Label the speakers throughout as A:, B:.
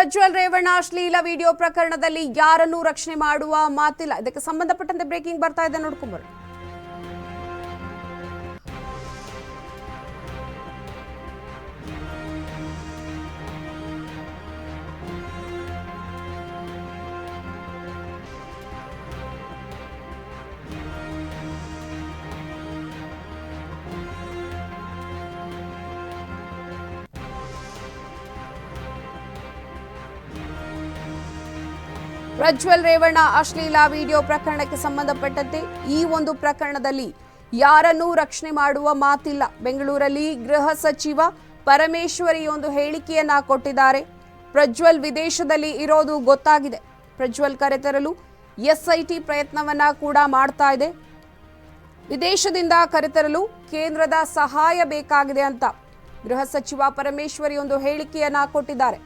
A: ಪ್ರಜ್ವಲ್ ರೇವಣ್ಣ ಅಶ್ಲೀಲ ವಿಡಿಯೋ ಪ್ರಕರಣದಲ್ಲಿ ಯಾರನ್ನೂ ರಕ್ಷಣೆ ಮಾಡುವ ಮಾತಿಲ್ಲ. ಇದಕ್ಕೆ ಸಂಬಂಧಪಟ್ಟಂತೆ ಬ್ರೇಕಿಂಗ್ ಬರ್ತಾ ಇದೆ, ನೋಡ್ಕೊಂಬರೋಣ. ಪ್ರಜ್ವಲ್ ರೇವಣ್ಣ ಅಶ್ಲೀಲ ವಿಡಿಯೋ ಪ್ರಕರಣಕ್ಕೆ ಸಂಬಂಧಪಟ್ಟಂತೆ ಈ ಒಂದು ಪ್ರಕರಣದಲ್ಲಿ ಯಾರನ್ನೂ ರಕ್ಷಣೆ ಮಾಡುವ ಮಾತಿಲ್ಲ. ಬೆಂಗಳೂರಲ್ಲಿ ಗೃಹ ಸಚಿವ ಪರಮೇಶ್ವರಿ ಒಂದು ಹೇಳಿಕೆಯನ್ನ ಕೊಟ್ಟಿದ್ದಾರೆ. ಪ್ರಜ್ವಲ್ ವಿದೇಶದಲ್ಲಿ ಇರೋದು ಗೊತ್ತಾಗಿದೆ. ಪ್ರಜ್ವಲ್ ಕರೆತರಲು ಎಸ್ಐಟಿ ಪ್ರಯತ್ನವನ್ನ ಕೂಡ ಮಾಡ್ತಾ ಇದೆ. ವಿದೇಶದಿಂದ ಕರೆತರಲು ಕೇಂದ್ರದ ಸಹಾಯ ಬೇಕಾಗಿದೆ ಅಂತ ಗೃಹ ಸಚಿವ ಪರಮೇಶ್ವರಿ ಒಂದು ಹೇಳಿಕೆಯನ್ನ ಕೊಟ್ಟಿದ್ದಾರೆ.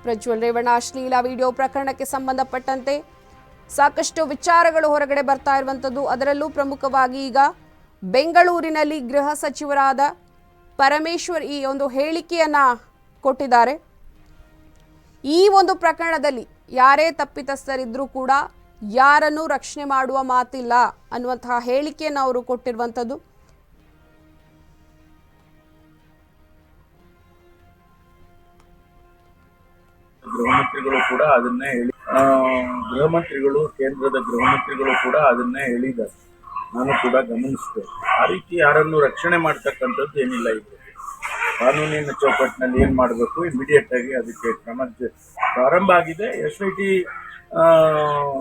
A: ಪ್ರಜ್ವಲ್ ರೇವಣ್ಣ ಅಶ್ಲೀಲ ವಿಡಿಯೋ ಪ್ರಕರಣಕ್ಕೆ ಸಂಬಂಧಪಟ್ಟಂತೆ ಸಾಕಷ್ಟು ವಿಚಾರಗಳು ಹೊರಗಡೆ ಬರ್ತಾ ಇರುವಂಥದ್ದು. ಅದರಲ್ಲೂ ಪ್ರಮುಖವಾಗಿ ಈಗ ಬೆಂಗಳೂರಿನಲ್ಲಿ ಗೃಹ ಸಚಿವರಾದ ಪರಮೇಶ್ವರ್ ಈ ಒಂದು ಹೇಳಿಕೆಯನ್ನ ಕೊಟ್ಟಿದ್ದಾರೆ. ಈ ಒಂದು ಪ್ರಕರಣದಲ್ಲಿ ಯಾರೇ ತಪ್ಪಿತಸ್ಥರಿದ್ರೂ ಕೂಡ ಯಾರನ್ನೂ ರಕ್ಷಣೆ ಮಾಡುವ ಮಾತಿಲ್ಲ ಅನ್ನುವಂತಹ ಹೇಳಿಕೆಯನ್ನು ಅವರು ಕೊಟ್ಟಿರುವಂಥದ್ದು.
B: ಗೃಹ ಮಂತ್ರಿಗಳು ಕೂಡ ಅದನ್ನೇ ಹೇಳಿ ಕೇಂದ್ರದ ಗೃಹ ಮಂತ್ರಿಗಳು ಕೂಡ ಅದನ್ನೇ ಹೇಳಿದ್ದಾರೆ. ನಾನು ಕೂಡ ಗಮನಿಸಿದೆ. ಆ ರೀತಿ ಯಾರನ್ನು ರಕ್ಷಣೆ ಮಾಡ್ತಕ್ಕಂಥದ್ದು ಏನಿಲ್ಲ. ಇದು ಕಾನೂನಿನ ಚೌಕಟ್ಟಿನಲ್ಲಿ ಏನು ಮಾಡಬೇಕು ಇಮಿಡಿಯೇಟ್ ಆಗಿ ಅದಕ್ಕೆ ಕ್ರಮ ಪ್ರಾರಂಭ ಆಗಿದೆ. SIT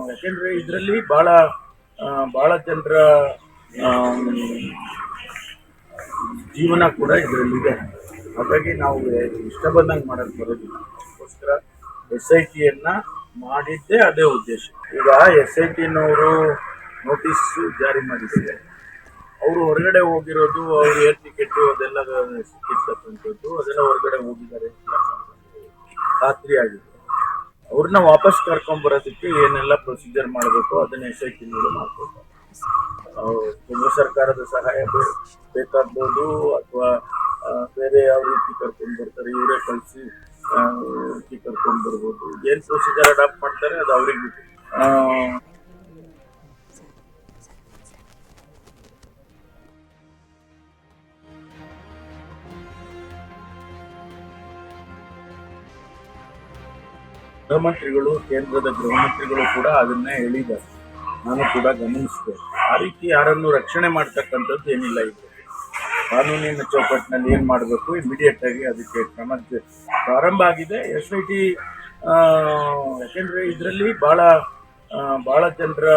B: ಯಾಕೆಂದ್ರೆ ಇದರಲ್ಲಿ ಬಹಳ ಜನರ ಜೀವನ ಕೂಡ ಇದರಲ್ಲಿದೆ. ಹಾಗಾಗಿ ನಾವು ಇಷ್ಟ ಬಂದಂಗೆ ಮಾಡಕ್ಕೆ ಬರೋದಿಲ್ಲ. ಅದಕ್ಕೋಸ್ಕರ SITಯನ್ನ ಮಾಡಿದ್ದೇ ಅದೇ ಉದ್ದೇಶ. ಈಗ SITನವರು ನೋಟಿಸ್ ಜಾರಿ ಮಾಡಿದ್ದಾರೆ. ಅವರು ಹೊರಗಡೆ ಹೋಗಿರೋದು, ಅವ್ರ ಏರ್ ಟಿಕೆಟ್ ಅದೆಲ್ಲ ಸಿಕ್ಕಿರ್ತಕ್ಕಂಥದ್ದು, ಅದೆಲ್ಲ ಹೊರಗಡೆ ಹೋಗಿದ್ದಾರೆ ಖಾತ್ರಿ ಆಗಿದೆ. ಅವ್ರನ್ನ ವಾಪಸ್ ಕರ್ಕೊಂಡ್ಬರೋದಕ್ಕೆ ಏನೆಲ್ಲ ಪ್ರೊಸೀಜರ್ ಮಾಡಬೇಕು ಅದನ್ನ SITನವರು ಮಾಡ್ಬೇಕು. ಕೇಂದ್ರ ಸರ್ಕಾರದ ಸಹಾಯ ಬೇಕಾಗ್ಬೋದು ಅಥವಾ ಬೇರೆ ಯಾವ ರೀತಿ ಕರ್ಕೊಂಡು ಬರ್ತಾರೆ, ಇವರೇ ಕಳಿಸಿ ಕರ್ಕೊಂಡು ಬರ್ಬೋದು. ಏನ್ ಪ್ರೊಸೀಜರ್ ಅಡಾಪ್ಟ್ ಮಾಡ್ತಾರೆ ಅದು ಅವ್ರಿಗೆ ಬಿಟ್ಟು. ಗೃಹ ಮಂತ್ರಿಗಳು, ಕೇಂದ್ರದ ಗೃಹ ಮಂತ್ರಿಗಳು ಕೂಡ ಅದನ್ನೇ ಹೇಳಿದ್ದಾರೆ. ನಾನು ಕೂಡ ಗಮನಿಸಿದೆ. ಆ ರೀತಿ ಯಾರನ್ನು ರಕ್ಷಣೆ ಮಾಡ್ತಕ್ಕಂಥದ್ದು ಏನಿಲ್ಲ. ಇದು ಕಾನೂನಿನ ಚೌಕಟ್ಟಿನಲ್ಲಿ ಏನು ಮಾಡಬೇಕು ಇಮಿಡಿಯೇಟ್ ಆಗಿ ಅದಕ್ಕೆ ಕ್ರಮ ಪ್ರಾರಂಭ ಆಗಿದೆ. SIT ಯಾಕೆಂದ್ರೆ ಇದರಲ್ಲಿ ಬಹಳ ಜನರ